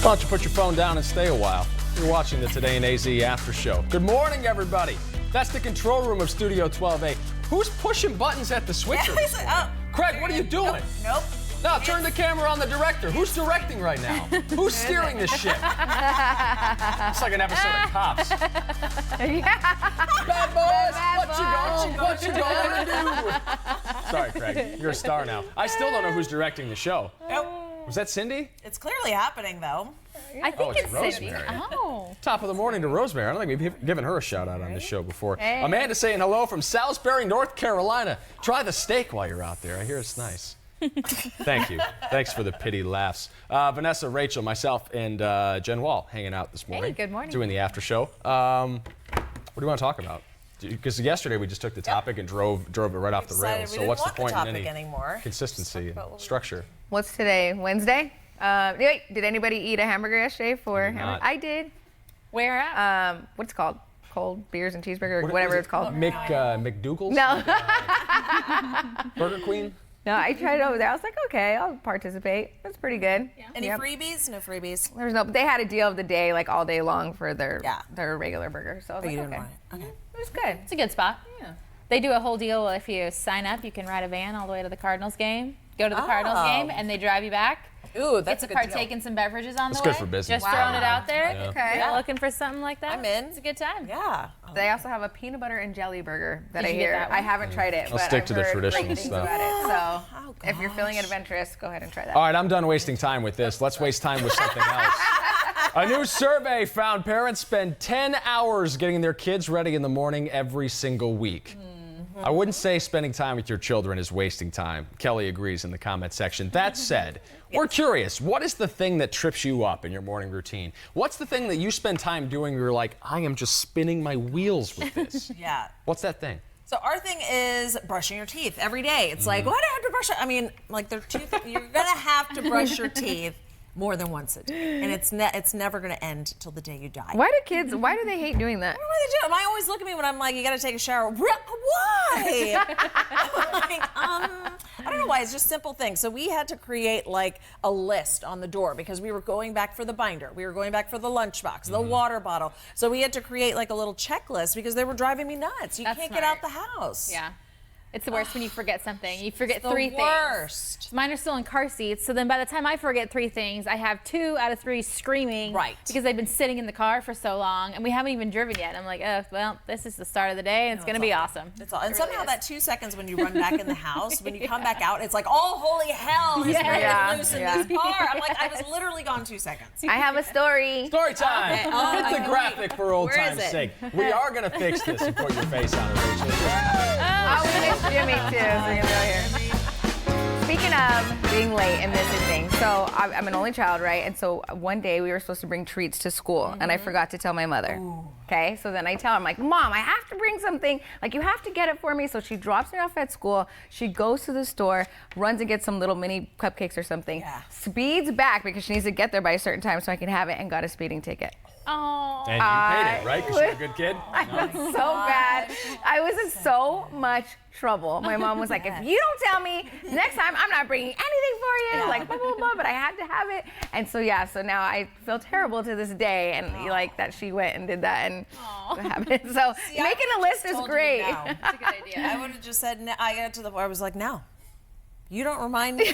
Why don't you put your phone down and stay a while? You're watching the Today in AZ After Show. Good morning, everybody. That's the control room of Studio 12A. Who's pushing buttons at the switcher? Craig, what are you doing? Nope. No, turn the camera on the director. Who's directing right now? Who's steering this ship? It's like an episode of Cops. Bad boys, what you gonna do? Sorry, Craig, you're a star now. I still don't know who's directing the show. Nope. Was that Cindy? It's clearly happening, though. I think it's Cindy. Rosemary. Oh. Top of the morning to Rosemary. I don't think we've given her a shout out on this show before. Hey. Amanda saying hello from Salisbury, North Carolina. Try the steak while you're out there. I hear it's nice. Thank you. Thanks for the pity laughs. Vanessa, Rachel, myself, and Jen Wall hanging out this morning. Hey, good morning. Doing the after show. What do you want to talk about? Because yesterday we just took the topic and drove it right off the rails. So what's the point in any consistency and structure? What's today? Wednesday? Wait, did anybody eat a hamburger yesterday for not. I did. Where at? What's it called? Cold beers and cheeseburger, or whatever it's called. McDougal's? No. Burger Queen? No, I tried it over there. I was like, okay, I'll participate. That's pretty good. Yeah. Any freebies? No freebies. There was no, they had a deal of the day, like all day long for their regular burger. So I was But you like, didn't okay. want it. Okay. It was good. It's a good spot. Yeah. They do a whole deal. If you sign up, you can ride a van all the way to the Cardinals game. Go to the Cardinals game, and they drive you back. Ooh, that's Get a to good partake deal. in some beverages on That's the way. good for business. Just throwing it out there. Yeah. Okay. Yeah, looking for something like that. I'm in. It's a good time. Yeah. They also have a peanut butter and jelly burger that Did I you get hear. that one? I haven't tried it, I'll but stick I've to the heard traditional great things stuff. about it. So Oh, if you're feeling gosh. adventurous, go ahead and try that. All right, I'm done wasting time with this. Let's waste time with something else. A new survey found parents spend 10 hours getting their kids ready in the morning every single week. I wouldn't say spending time with your children is wasting time. Kelly agrees in the comment section. That said, we're curious. What is the thing that trips you up in your morning routine? What's the thing that you spend time doing where you're like, I am just spinning my wheels with this? Yeah. What's that thing? So our thing is brushing your teeth every day. It's like, why do I have to brush it? I mean, like you're gonna have to brush your teeth more than once a day, and it's never gonna end till the day you die. Why do they hate doing that? I don't know why they do. I always look at me when I'm like, you gotta take a shower. Why? I'm like, I don't know why. It's just simple things. So we had to create like a list on the door because we were going back for the binder. We were going back for the lunchbox, the water bottle. So we had to create like a little checklist because they were driving me nuts. You That's can't get smart. out the house. Yeah. It's the worst when you forget something. You forget three things. Worst. Mine are still in car seats, so then by the time I forget 3 things, I have 2 out of 3 screaming. Right. Because they've been sitting in the car for so long, and we haven't even driven yet. I'm like, oh, well, this is the start of the day, and it's going to be awesome. That's all. And somehow that 2 seconds when you run back in the house, when you come back out, it's like, oh, holy hell, is breaking loose in this car. I'm like, I was literally gone 2 seconds. I have a story. Story time. Okay. Oh, Hit the okay, graphic for old Where is time's it? sake. We are going to fix this and put your face on it, Rachel. Oh, we miss Jimmy too, so you'll go here. Speaking of being late and missing things, so I'm an only child, right? And so one day we were supposed to bring treats to school, and I forgot to tell my mother. Okay, so then I tell her, I'm like, Mom, I have to bring something. Like, you have to get it for me. So she drops me off at school. She goes to the store, runs and gets some little mini cupcakes or something, speeds back because she needs to get there by a certain time so I can have it, and got a speeding ticket. Oh. And you paid it, right? Because you're a good kid? I was so bad. I was in so much trouble. My mom was like, if you don't tell me next time, I'm not bringing anything for you. Like, blah, blah, blah. But I had to have it. And so, yeah, so now I feel terrible to this day. And like that she went and did that and what happened. So making a list is great. That's a good idea. I would have just said, no. I got to the point where I was like, no. You don't remind me.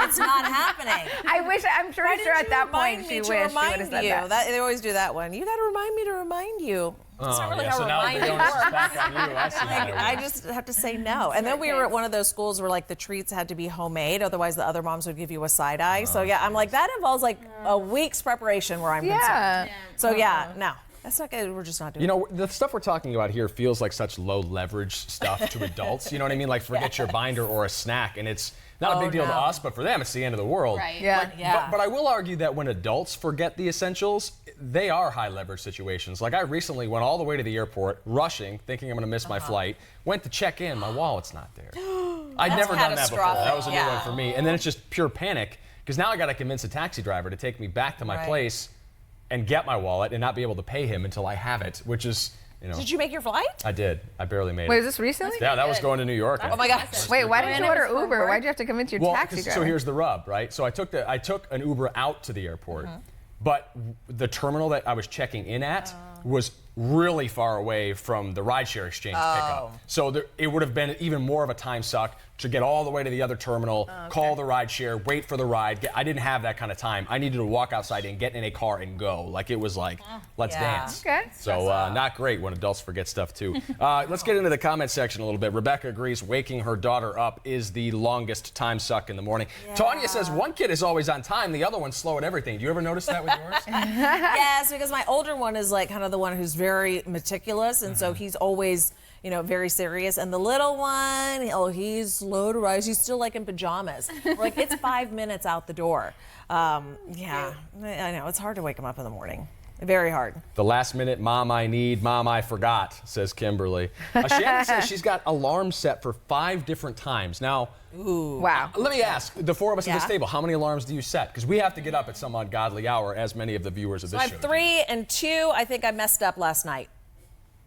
It's not happening. I'm sure at that point she wished she would have said that. They always do that one. You got to remind me to remind you. That's not really how so now the reminding onus is works. back on you. I see how it I works. just have to say no. And then we were at one of those schools where like the treats had to be homemade, otherwise the other moms would give you a side eye. So yeah, I'm like, that involves like a week's preparation where I'm concerned. So yeah, no. That's not good. We're just not doing it. You know, the stuff we're talking about here feels like such low leverage stuff to adults. You know what I mean? Like forget your binder or a snack, and it's not a big deal to us, but for them, it's the end of the world. Right. Yeah. But I will argue that when adults forget the essentials, they are high leverage situations. Like I recently went all the way to the airport, rushing, thinking I'm going to miss my flight. Went to check in, my wallet's not there. I'd never done that before. That was a new one for me. And then it's just pure panic because now I got to convince a taxi driver to take me back to my place and get my wallet and not be able to pay him until I have it, which is, you know. Did you make your flight? I did. I barely made Wait, it. is this recently? Yeah, that was going to New York. Oh my gosh. Wait, why didn't you order Before Uber? work? Why'd you have to convince your taxi driver? So here's the rub, right? So I took an Uber out to the airport. but the terminal that I was checking in at was really far away from the rideshare exchange pickup. So it would have been even more of a time suck to get all the way to the other terminal, call the rideshare, wait for the ride. I didn't have that kind of time. I needed to walk outside and get in a car and go. Like, it was like, let's dance. Okay. So not great when adults forget stuff too. Let's get into the comment section a little bit. Rebecca agrees waking her daughter up is the longest time suck in the morning. Tanya says one kid is always on time, the other one's slow at everything. Do you ever notice that with yours? Yes, because my older one is like kind of the one who's very meticulous, and so he's always, you know, very serious. And the little one, he's slow to rise. He's still like in pajamas. Like, it's 5 minutes out the door. Yeah, I know. It's hard to wake him up in the morning. Very hard. The last minute, Mom, I need, Mom, I forgot, says Kimberly. Shannon says she's got alarms set for 5 different times. Now, Wow. let me ask, the 4 of us at this table, how many alarms do you set? Because we have to get up at some ungodly hour, as many of the viewers of this I show have do. 3 and 2. I think I messed up last night.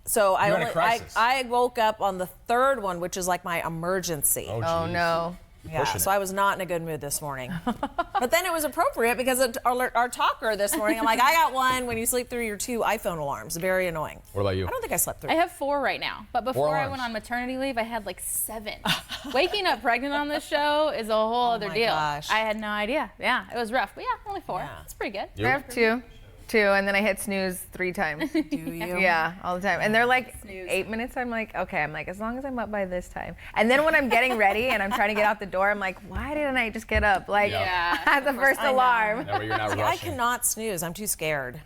So You had a crisis. I woke up on the 3rd one, which is like my emergency. Oh, geez. no. Yeah, pushing so it. I was not in a good mood this morning. But then it was appropriate because our talker this morning, I'm like, I got one when you sleep through your 2 iPhone alarms. Very annoying. What about you? I don't think I slept through. I have 4 right now, but before I alarms. went on maternity leave, I had like 7. Waking up pregnant on this show is a whole other my deal. gosh. I had no idea. Yeah, it was rough, but yeah, only 4. Yeah. It's pretty good. You? I have 2, and then I hit snooze 3 times. Do you? Yeah, all the time. And they're like 8 minutes. I'm like, okay. I'm like, as long as I'm up by this time. And then when I'm getting ready and I'm trying to get out the door, I'm like, why didn't I just get up? Like, Yeah. at the first I know. alarm. That way you're not See, I rushing. cannot snooze. I'm too scared.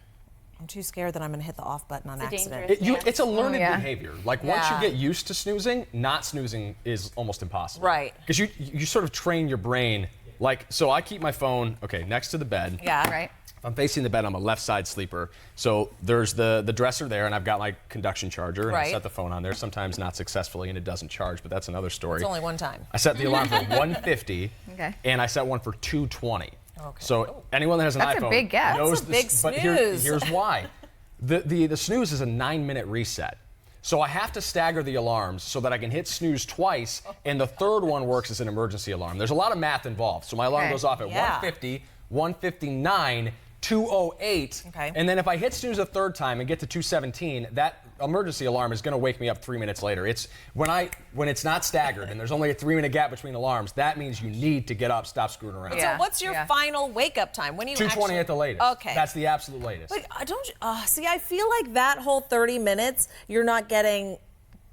I'm too scared that I'm going to hit the off button on It's a accident. dangerous- It's a learned yeah. behavior. Like, once Yeah. you get used to snoozing, not snoozing is almost impossible. Right. Because you sort of train your brain. Like, so I keep my phone, next to the bed. Yeah. Right. If I'm facing the bed, I'm a left side sleeper. So there's the dresser there, and I've got my conduction charger, and I Right. set the phone on there, sometimes not successfully, and it doesn't charge, but that's another story. It's only one time. I set the alarm for 1:50, Okay. and I set one for 2:20. Okay. So anyone that has an That's a iPhone big gap. knows That's a big this, but snooze. here's why. The snooze is a 9-minute reset. So I have to stagger the alarms so that I can hit snooze twice, and the third one works as an emergency alarm. There's a lot of math involved. So my alarm Okay. goes off at Yeah. 1:50, 1:59, 2:08, Okay. and then if I hit snooze a third time and get to 2:17, that emergency alarm is going to wake me up 3 minutes later. It's when it's not staggered and there's only a 3-minute gap between alarms. That means you need to get up, stop screwing around. So Yeah. what's your Yeah. final wake up time? When do you 2:20 actually... at the latest. Okay. That's the absolute latest. But don't you, see, I feel like that whole 30 minutes, you're not getting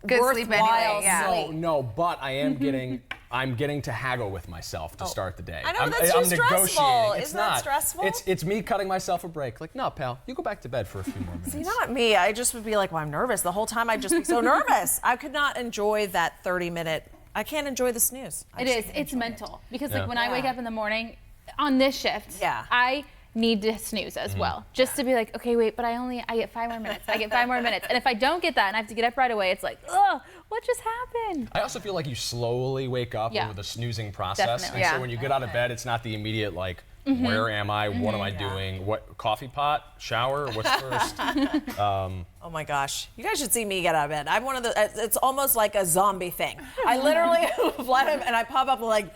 Good sleep anyway, worthwhile yeah. sleep. No, but I am I'm getting to haggle with myself to start the day. I know, I'm, that's too I'm stressful. negotiating. It's Isn't that not. stressful? It's me cutting myself a break. Like, no, pal, you go back to bed for a few more minutes. See, not me. I just would be like, well, I'm nervous. The whole time I'd just be so nervous. I could not enjoy that 30-minute. I can't enjoy the snooze. I It just is. can't It's enjoy mental because Yeah. like when I wake Yeah. up in the morning on this shift, Yeah. I need to snooze as well, just to be like, okay, wait, but I get 5 more minutes. I get 5 more minutes, and if I don't get that and I have to get up right away, it's like, ugh, what just happened? I also feel like you slowly wake up Yeah. over the snoozing process. Definitely. And so Yeah. when you get out of bed, it's not the immediate like, where am I? What am I doing? What coffee pot? Shower? What's first? Oh my gosh. You guys should see me get out of bed. I'm one of the, it's almost like a zombie thing. I literally flat up and I pop up like,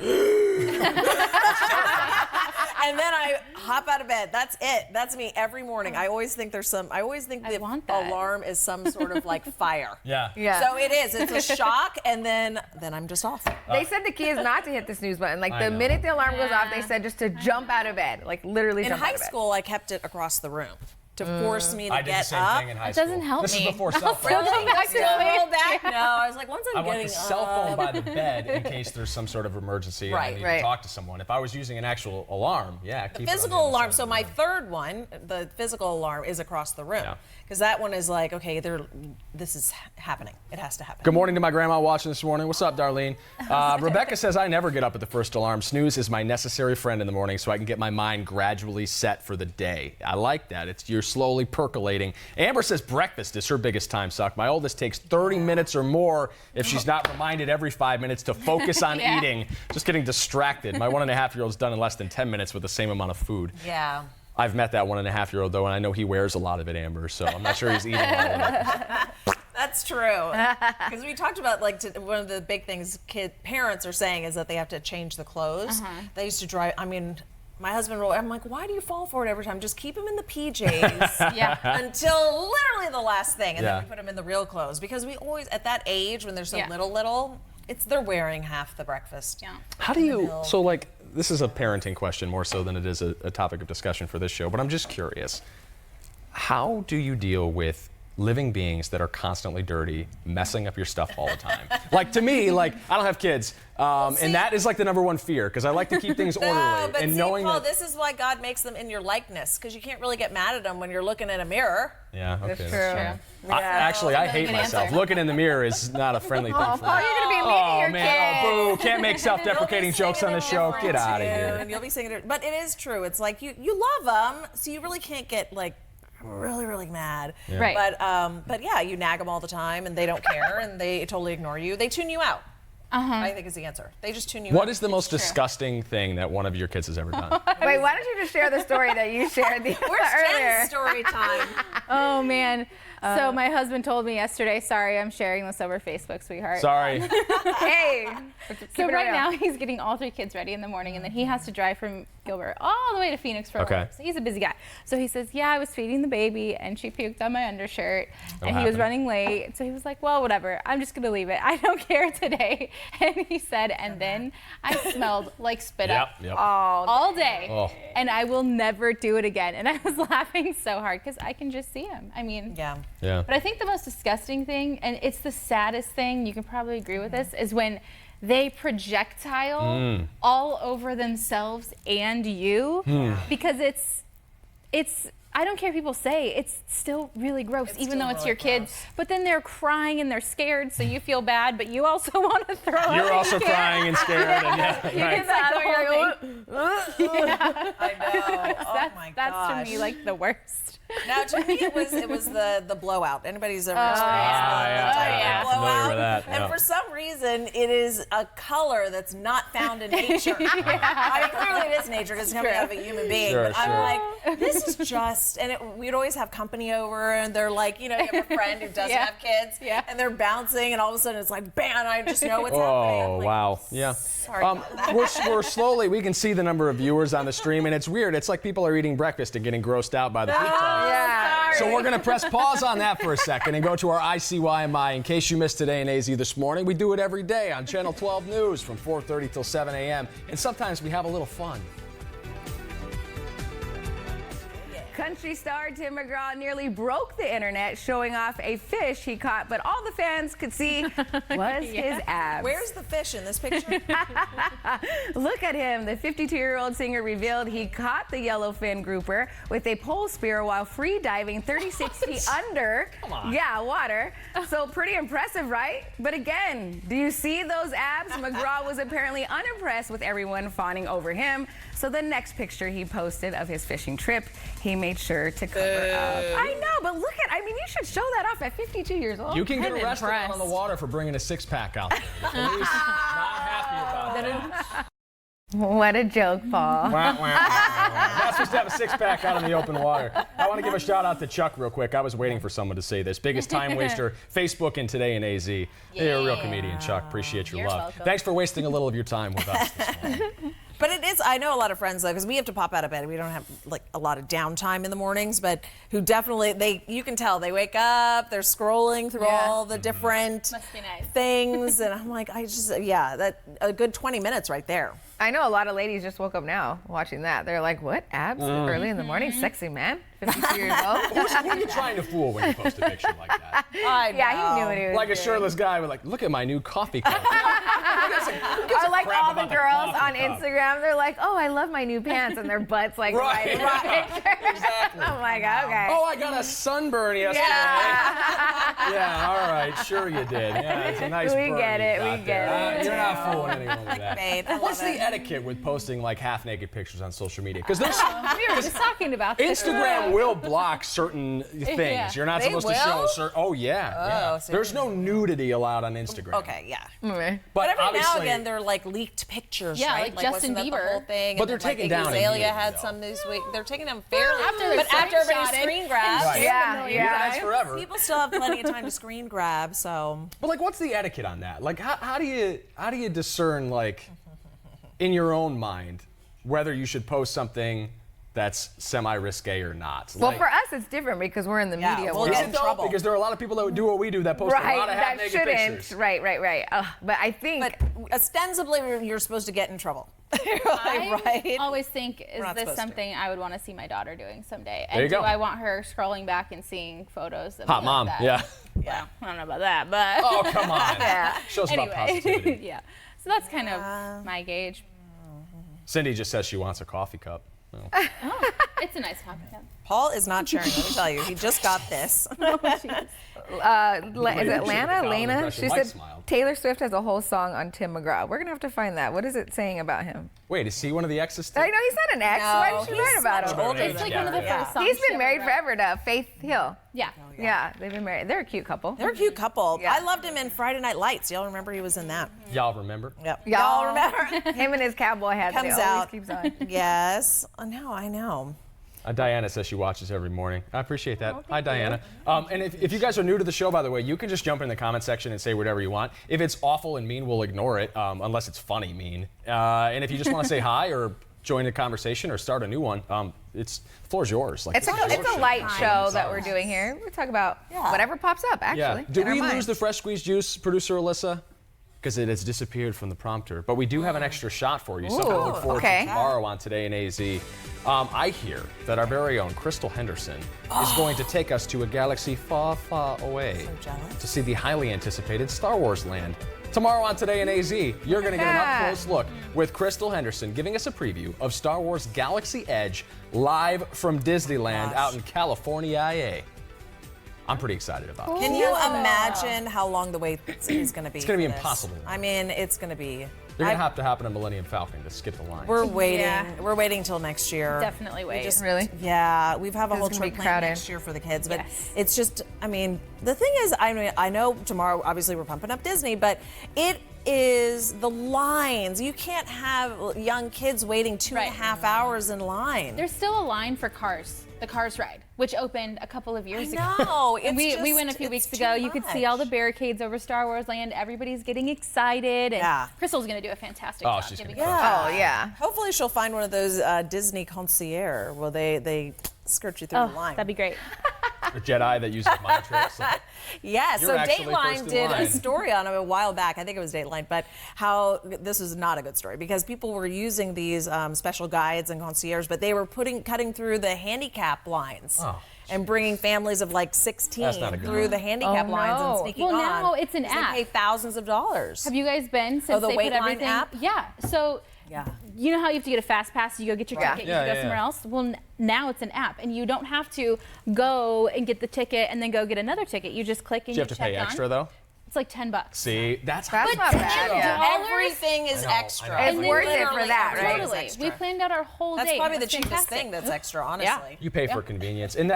and then I hop out of bed. That's it. That's me every morning. I always think the want that. alarm is some sort of like fire. Yeah. Yeah. So it is. It's a shock, and then I'm just off. They said the key is not to hit the snooze button. Like, I the know. minute the alarm goes off, they said just to jump out of bed. Like, literally In jump high out of bed. school, I kept it across the room to force me to I did the get same up. thing in high It school. doesn't help This me. is before I'll cell still phone. go back to Still sleep. go back? No, I was like, once I I'm want getting the cell phone up. by the bed in case there's some sort of emergency and I Right, need right. to talk to someone. If I was using an actual alarm, yeah, keep it on the Physical other alarm. side So of the my room. third one, the physical alarm, is across the room Yeah. because that one is like, okay, this is happening. It has to happen. Good morning to my grandma watching this morning. What's up, Darlene? Rebecca says, I never get up at the first alarm. Snooze is my necessary friend in the morning so I can get my mind gradually set for the day. I like that. You're slowly percolating. Amber says breakfast is her biggest time suck. My oldest takes 30 minutes or more if she's not reminded every 5 minutes to focus on Yeah. eating. Just getting distracted. My 1.5-year-old's done in less than 10 minutes with the same amount of food. Yeah. I've met that 1.5-year-old, though, and I know he wears a lot of it, Amber, so I'm not sure he's eating all of it. That's true. Because we talked about one of the big things parents are saying is that they have to change the clothes. They used to drive. I mean, My husband wrote, I'm like, why do you fall for it every time? Just keep him in the PJs Yeah. until literally the last thing, and Yeah. then we put him in the real clothes, because we always, at that age when they're so Yeah. little, they're wearing half the breakfast. Yeah. How do you, so like, this is a parenting question more so than it is a topic of discussion for this show, but I'm just curious. How do you deal with living beings that are constantly dirty, messing up your stuff all the time? Like, to me, like, I don't have kids, and that is like the number one fear, because I like to keep things orderly. No, but and see, knowing Paul, that, this is why God makes them in your likeness, because you can't really get mad at them when you're looking in a mirror. yeah, okay. That's true. True. Actually, I hate good myself. answer. Looking in the mirror is not a friendly thing Oh, for Paul, me. you're gonna be mean to Oh your man, kids. oh boo! Can't make self-deprecating You'll be jokes on singing the show. a Get out of different here. tune, You'll be singing it, but it is true. It's like you love them, so you really can't get like really mad. Yeah. Right. But yeah, you nag them all the time, and they don't care, and they totally ignore you. They tune you out. I think is the answer. They just tune you out. What is the most disgusting thing that one of your kids has ever done? Wait, why don't you just share the story that you shared Where's earlier? Jen's story time? Oh man. So my husband told me yesterday, sorry, I'm sharing this over Facebook, sweetheart. Sorry. Hey. So right now he's getting all 3 kids ready in the morning, and then he has to drive from Gilbert all the way to Phoenix for Okay. work. So he's a busy guy. So he says, yeah, I was feeding the baby and she puked on my undershirt That'll and he was happen. running late. So he was like, well, whatever. I'm just gonna leave it. I don't care today. And he said, and then I smelled like spit up Yep. all day. Oh. And I will never do it again. And I was laughing so hard because I can just see him. I mean, Yeah. Yeah. but I think the most disgusting thing, and it's the saddest thing, you can probably agree with this, is when they projectile all over themselves and you, because it's I don't care if people say, it's still really gross, even still though it's really your kids. gross. But then they're crying and they're scared, so you feel bad, but you also want to throw up. You're and also you can't. crying and scared. And yeah, You right. get that whole thing. I know. Oh my That's gosh. to me like the worst. Now, to me, it was the blowout. Anybody's ever experienced yeah. the type Yeah. of Familiar blowout? with that, And yeah. for some reason, it is a color that's not found in nature. I mean, clearly it is nature because it's coming out of a human being. Sure, but I'm sure. like, this is just, and we'd always have company over, and they're like, you have a friend who doesn't Yeah. have kids, Yeah. and they're bouncing, and all of a sudden it's like, bam, I just know what's happening. I'm Oh, like, wow. Yeah. Sorry about that. We're slowly, we can see the number of viewers on the stream, and it's weird. It's like people are eating breakfast and getting grossed out by the pizza. Yeah. So we're going to press pause on that for a second and go to our ICYMI. In case you missed Today in AZ this morning, we do it every day on Channel 12 News from 4:30 till 7 a.m. And sometimes we have a little fun. Country star Tim McGraw nearly broke the internet showing off a fish he caught, but all the fans could see was his abs. Where's the fish in this picture? Look at him. The 52-year-old singer revealed he caught the yellowfin grouper with a pole spear while free diving 36 feet under. Yeah, water. So pretty impressive, right? But again, do you see those abs? McGraw was apparently unimpressed with everyone fawning over him. So the next picture he posted of his fishing trip, he made sure to cover up. I know, but look at, I mean, you should show that off at 52 years old. You can get I'm arrested out on the impressed. water for bringing a six-pack out there. The police not happy about that. What a joke, Paul. Not supposed to have a six-pack out in the open water. I want to give a shout-out to Chuck real quick. I was waiting for someone to say this. Biggest time waster, Facebook and Today in AZ. You're a real comedian, Chuck. Appreciate your You're love. welcome. Thanks for wasting a little of your time with us this morning. But it is, I know a lot of friends, though, because we have to pop out of bed. We don't have, like, a lot of downtime in the mornings, but who definitely, you can tell, they wake up, they're scrolling through all the different Must be nice. things, and I'm like, that a good 20 minutes right there. I know a lot of ladies just woke up now watching that. They're like, what? Abs early in the morning? Sexy man? 52 years old? Who are you trying to fool when you post a picture like that? I Yeah, he knew what he was Like a doing. shirtless guy with like, look at my new coffee cup. Or like crap all the about the girls coffee on cup. Instagram, they're like, oh, I love my new pants, and their butts like right in the picture. Exactly. I'm like, okay. Oh, I got a sunburn yesterday. Yeah, all right, sure you did. Yeah, it's a nice We burn get you it, got we there. get it. You're not fooling anyone with that. Babe, I What's love the it. etiquette with posting like half-naked pictures on social media? Because there's We were just talking about this. Instagram will block certain things. Yeah. You're not They supposed to show will? certain. Oh yeah. so There's no nudity allowed on Instagram. Okay, yeah. Okay. But every now obviously- and again, they're like leaked pictures, Yeah, right? like Justin wasn't that Bieber. the whole thing? But And they're then, taken like, down Azalea immediately, had though. some this week. They're taking them fairly. after they're but after everybody screenshotted screen grabs, Right. Yeah, That's yeah. forever. people still have plenty of time to screen grab. So But like, what's the etiquette on that? Like, how do you discern like in your own mind whether you should post something that's semi-risque or not. Well, Like- for us, it's different because we're in the Yeah, media we'll world. get in trouble. Because there are a lot of people that do what we do that post a lot of that half-naked shouldn't. pictures. Right. But I think. But ostensibly, you're supposed to get in trouble. I right? always think, is not this supposed to. something I would want to see my daughter doing someday? There you And do go. I want her scrolling back and seeing photos of Hot me mom, like that? yeah. Yeah. I don't know about that, but Oh, come on. Yeah. Shows about anyway, positivity. yeah. So that's kind of my gauge. Cindy just says she wants a coffee cup. Well, It's a nice coffee cup. Paul is not sharing. Let me tell you, he just got this. Is it Lana? Lena? impression. She Mike said smiled. Taylor Swift has a whole song on Tim McGraw. We're gonna have to find that. What is it saying about him? Wait, is he one of the exes? I know he's not an ex. Why did she he's write about much him? older It's than like Yeah, one of the yeah. first songs. He's she been ever married wrote. forever to Faith Hill. Yeah. Yeah, they've been married. They're a cute couple. They're a cute couple. Yeah. I loved him in Friday Night Lights. Y'all remember he was in that? Y'all remember? Yep. Y'all remember? Him and his cowboy hat. Comes they always out. keeps on. Yes. I know. Diana says she watches every morning. I appreciate that. Hi, Diana. And if you guys are new to the show, by the way, you can just jump in the comment section and say whatever you want. If it's awful and mean, we'll ignore it, unless it's funny mean. And if you just want to say hi or join the conversation or start a new one, the floor's yours. Like, It's this is your a show. light show that we're doing here. We talk about whatever pops up, Yeah. actually. Did in our we mind. lose the fresh squeezed juice, producer Alyssa? Because it has disappeared from the prompter. But we do have an extra shot for you. Something to look forward okay. to tomorrow on Today in AZ. I hear that our very own Crystal Henderson is going to take us to a galaxy far, far away jealous. to see the highly anticipated Star Wars land. Tomorrow on Today in AZ, you're going to get an up-close look with Crystal Henderson giving us a preview of Star Wars Galaxy Edge live from Disneyland out in California. I'm pretty excited about it. Can you imagine how long the wait is going to be? It's gonna be impossible. I mean, it's going to be. You're going to have to hop in a Millennium Falcon to skip the line. We're waiting. Yeah. We're waiting till next year. Definitely wait. Really? Yeah, we've have a It's whole gonna be trip planned crowded. next year for the kids, but Yes. it's just. I mean, the thing is, I know tomorrow. Obviously, we're pumping up Disney, but it is the lines. You can't have young kids waiting 2.5 hours in line. There's still a line for Cars, the Cars ride, which opened a couple of years ago. know, And it's we went a just- few it's weeks too ago. You could see all the much. barricades over Star Wars Land. Everybody's getting excited. And Yeah. Crystal's going to do a fantastic Oh, job. she's giving gonna us- Yeah. Oh, yeah. Hopefully, she'll find one of those Disney concierge where they skirt you through Oh, the line. that'd be great. A Jedi that uses mind tricks. Yeah, You're so actually first Dateline in did line. a story on it a while back. I think it was Dateline, but how this is not a good story because people were using these special guides and concierge, but they were cutting through the handicap lines. Oh. And bringing families of like 16 That's not a good through one. the handicap Oh, lines and no. sneaking Well, on. now it's an 'cause app. They pay thousands of dollars. Have you guys been since the they Wait put Line everything? app? Yeah. So Yeah. you know how you have to get a fast pass, you go get your Yeah. ticket, Yeah, you go yeah, somewhere yeah. else? Well, now it's an app, and you don't have to go and get the ticket and then go get another ticket. You just click and Do you have to pay check on. extra, though? It's like $10. See, that's That's not bad. Yeah. $10. Everything is I know, extra. I know. It's worth it for Literally that, everything right? is Totally. extra. We planned out our whole That's day. probably It the was cheapest fantastic. thing that's extra, honestly. You pay for convenience, and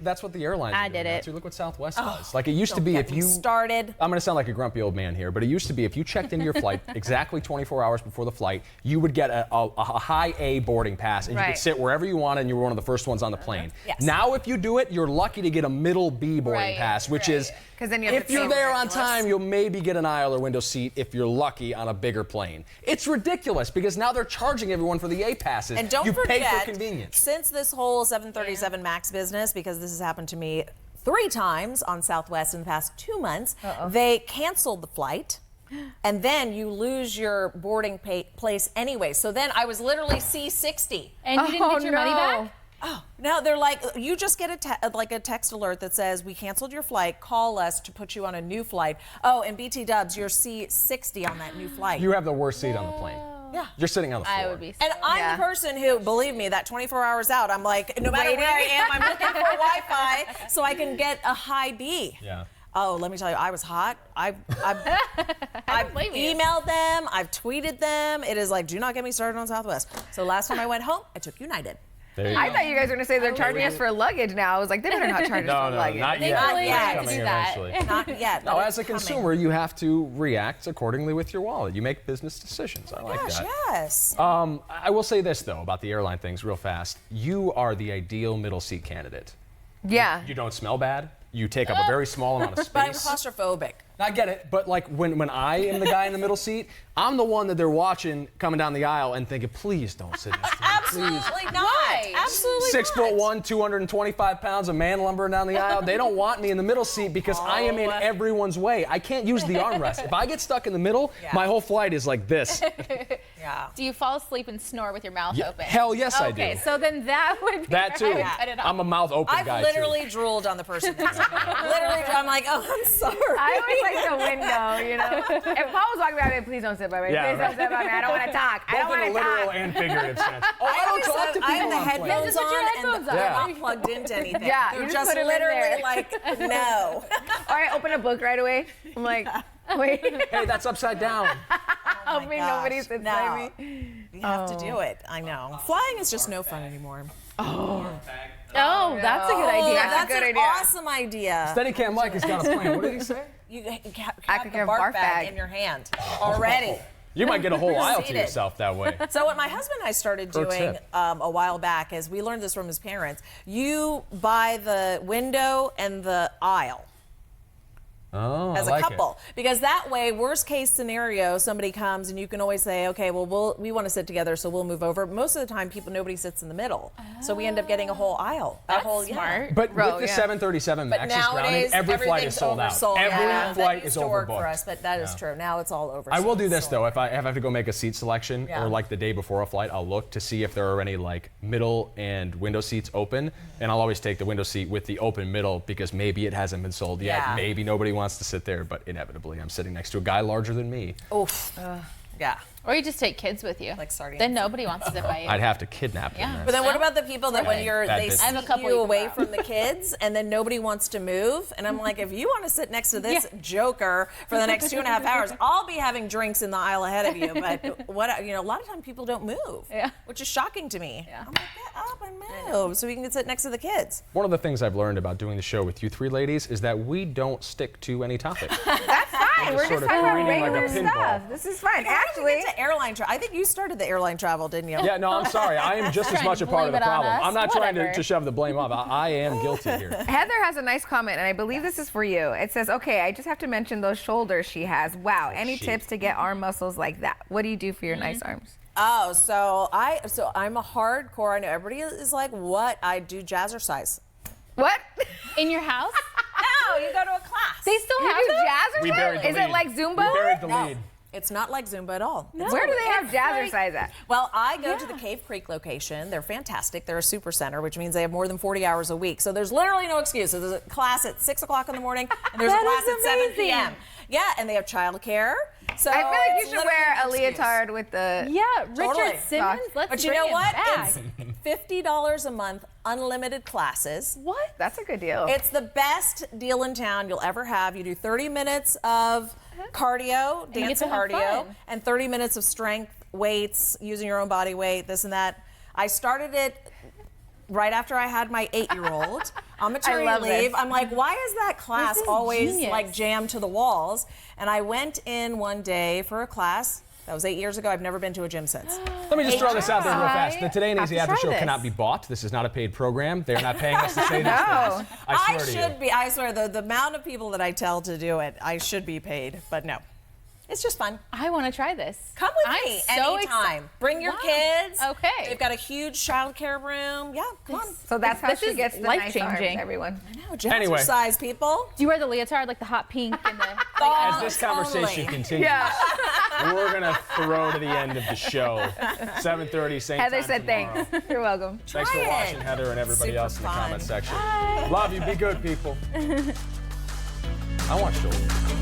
that's what the airlines. I are doing did now, it. too. Look what Southwest does. Like it used to be, Get if me you started. I'm going to sound like a grumpy old man here, but it used to be if you checked into your flight exactly 24 hours before the flight, you would get a high A boarding pass, and you Right. could sit wherever you wanted, and you were one of the first ones on the plane. Yes. Now, if you do it, you're lucky to get a middle B boarding Right, pass, which is 'Cause then you have if to you're pay there on ridiculous. time, you'll maybe get an aisle or window seat if you're lucky on a bigger plane. It's ridiculous because now they're charging everyone for the A passes. And don't you forget, pay for convenience. since this whole 737 MAX business, because this has happened to me 3 times on Southwest in the past 2 months, they canceled the flight. And then you lose your boarding place anyway. So then I was literally C60. And you didn't get your money back? Oh, no, they're like, you just get a text alert that says, we canceled your flight, call us to put you on a new flight. Oh, and BT Dubs, you're C60 on that new flight. You have the worst seat on the plane. Yeah. You're sitting on the floor. I would be. And I'm Yeah. the person who, believe me, that 24 hours out, I'm like, no matter where I am, I'm looking for Wi-Fi so I can get a high B. Yeah. Oh, let me tell you, I was hot. I've blame you. emailed them, I've tweeted them. It is like, do not get me started on Southwest. So last time I went home, I took United. There you I go. thought you guys were going to say they're charging us for luggage now. I was like, they better not charge us No, for no, luggage. not They yet. really Not have yet. to Coming do that. eventually. Not yet. No, but as a it's coming. consumer, you have to react accordingly with your wallet. You make business decisions. I like Gosh, that. yes. I will say this, though, about the airline things real fast. You are the ideal middle seat candidate. Yeah. You don't smell bad. you take up a very small amount of But I'm space. claustrophobic. I get it, but like when I am the guy in the middle seat, I'm the one that they're watching coming down the aisle and thinking, please don't sit next to me, please. Absolutely not. Why? Absolutely 6'1", 225 pounds of man lumbering down the aisle. They don't want me in the middle seat because I am in everyone's way. I can't use the armrest. If I get stuck in the middle, my whole flight is like this. Yeah. Do you fall asleep and snore with your mouth open? Hell yes, I do. Okay, so then that would be That too. where I would cut it off. I'm a mouth open I've guy literally drooled on the person next to me. Literally, I'm like, oh, I'm sorry. I always like the window, you know. If Paul was walking by me, please don't sit by me. Yeah, Please right. don't sit by me. I don't want to talk. I too. don't Both in want a to literal talk. and figurative sense. Oh, I always don't talk to I have people the on planes. headphones Just put your on headphones and they're on. not plugged into anything. Yeah, They're you just just put 'em in literally there. like, no. Or I open a book right away. I'm like, wait. Hey, that's upside down. Hoping nobody Gosh, sits no. by me. You have to do it. I know. Flying is just no fun anymore. Oh, that's a good idea. That's a good an idea. awesome idea. Steadicam Mike has got a plan. What did he say? You have could the get a barf barf bag bag. in your hand already. You might get a whole aisle to Seated. yourself that way. So what my husband and I started Pro doing tip. a while back is we learned this from his parents. You buy the window and the aisle Oh, as I a like couple, because that way, worst case scenario, somebody comes and you can always say, okay, well, we want to sit together, so we'll move over. Most of the time, nobody sits in the middle, so we end up getting a whole aisle. That's whole, smart. But Row, with the yeah. 737 But Max is grounding, nowadays, every flight everything's is sold out. oversold. Every Yeah. flight That is used to work overbooked. for us, but that is true. Now it's all over. I will do this though. If I have to go make a seat selection Yeah. or like the day before a flight, I'll look to see if there are any like middle and window seats open, and I'll always take the window seat with the open middle because maybe it hasn't been sold yet. Yeah. Maybe nobody wants to sit there, but inevitably I'm sitting next to a guy larger than me. Oof. Yeah. Or you just take kids with you. Like sardines. Then nobody wants to sit by you. I'd have to kidnap Yeah. them. But then what about the people that when Bad- you're bad they business. I have a seat couple you you can away borrow. from the kids and then nobody wants to move? And I'm like, if you want to sit next to this joker for the next 2.5 hours, I'll be having drinks in the aisle ahead of you. But what a lot of times people don't move, Yeah. which is shocking to me. Yeah. I'm like, get up and move so we can sit next to the kids. One of the things I've learned about doing the show with you three ladies is that we don't stick to any topic. That's fine. We're sort just of talking about reading like a regular stuff. pinball. This is fine. How did we Actually, get to airline travel? I think you started the airline travel, didn't you? Yeah, no, I'm sorry. I am just as Trying much to a part of blame the it on problem. us. I'm not trying Whatever. to shove the blame off. I am guilty here. Heather has a nice comment, and I believe this is for you. It says, okay, I just have to mention those shoulders she has. Wow. Any shit. tips to get arm muscles like that? What do you do for your nice arms? Oh, so I'm a hardcore. I know everybody is like, what? I do jazzercise. What? In your house? No, you go to a class. They still You have do them? jazzercise? We buried the Is lead. it like Zumba? We buried the No, lead. it's not like Zumba at all. Where do they have jazzercise at? Well, I go to the Cave Creek location. They're fantastic. They're a super center, which means they have more than 40 hours a week. So there's literally no excuse. So there's a class at 6 o'clock in the morning, and there's a That class is at 7 amazing. p.m. Yeah, and they have childcare. So I feel like you it's should literally wear no a excuse. leotard with the. Yeah, Richard Totally. Simmons. Let's But you bring know it what? back. It's $50 a month, unlimited classes. What? That's a good deal. It's the best deal in town you'll ever have. You do 30 minutes of cardio, you get dance to have cardio, fun. and 30 minutes of strength, weights, using your own body weight, this and that. I started it right after I had my 8-year-old on maternity love leave. this. I'm like, why is that class This is always genius. like jammed to the walls? And I went in one day for a class. That was 8 years ago. I've never been to a gym since. Let me just throw this out there real fast. The Today and Have Easy to After try Show this. cannot be bought. This is not a paid program. They're not paying us to say these No. things. I swear to should you. be. I swear, the amount of people that I tell to do it, I should be paid. But no, it's just fun. I want to try this. Come with I'm me so anytime. Bring your Wow. kids. Okay. They've got a huge childcare room. Yeah, come on. So that's how This she is gets the nice arms, life-changing. everyone. No, Anyway. jazzercise, people. Do you wear the leotard, like the hot pink and the? As this Totally. conversation continues, we're going to throw to the end of the show. 7:30, same Heather time said tomorrow. thanks. You're welcome. Thanks for Try it. watching, Heather, and everybody Super else in the fun. comment section. Love you. Be good, people. I want shoulders.